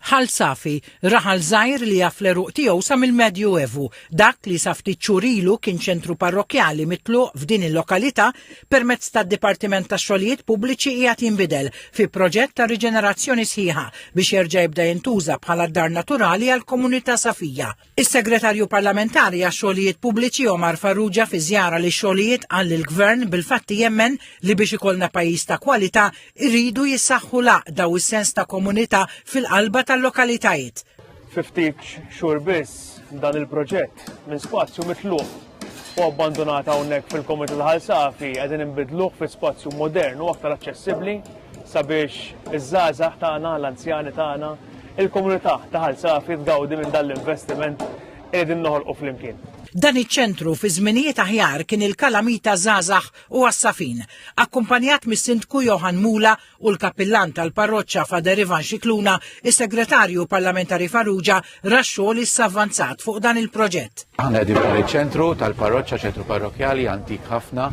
Ħalsafi, raħal żgħir li jaf l-eruq tiegħu sa mill-Medju Evu, dak li sa ftit xhur ilu kien ċentru parrokjali mitluq f'din il-lokalità permezz tad-Dipartiment tax-Xogħlijiet Pubbliċi qiegħed jinbidel fi proġett ta' riġenerazzjoni sħiħa biex jerġa' jibda jintuża bħala dar naturali għall-komunità Safija. Is-Segretarju Parlamentari għax-Xogħlijiet Pubbliċi Omar Farrugia fi żjara li xogħlijiet qal il-Gvern bil-fatti jemmen li biex ikollna pajjiż ta' kwalità irridu jissaħħu daw is-sens ta' komunità fil-qalba tal-lokalitajiet. 50 xhur biss dan il-proġett minn spazju mitluq u abbandonat hawnhekk fil-Komunità ta' Ħalsafi qegħdin inbidluh fi spazju modern u aktar aċċessibbli sabiex iż-żgħażagħ tagħna, l-anzjani tagħna, il-komunità ta' Ħalsafi tgawdi minn dan l-investiment li qegħdin noħolqu flimkien. Dan iċ-ċentru fi żminijiet aħjar kien il-kalamita żgħażagħ u għas-Safin, akkumpanjat mis-Sindku Johan Mula u l-Kappillan tal-Parroċċa Fader Ivan Xikluna, is-Segretarju Parlamentari Farrugia rax-xogħol issavvanzat fuq dan il-proġett. Aħna qegħdin fuq iċ-ċentru tal-Parroċċa, ċentru parrokjali antik ħafna,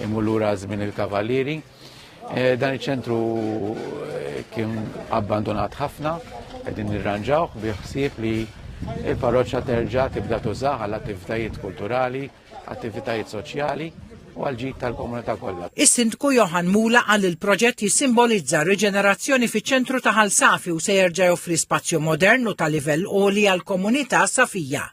imur lura żmien il-Kavallieri. Dan iċ-ċentru kien abbandonat ħafna, qegħdin nirranġawh bi ħsieb li il-parroċċa terġa' tibda tużaha għal attivitajiet kulturali, attivitajiet soċjali u għal ġid tal-komunità kollha. Is-Sindku Johan Mula qal il-proġett jissimbolizza riġenerazzjoni fiċ-ċentru ta' Ħalsafi u se jerġa' joffri spazju modern u ta' livell għoli għall-komunità Safija.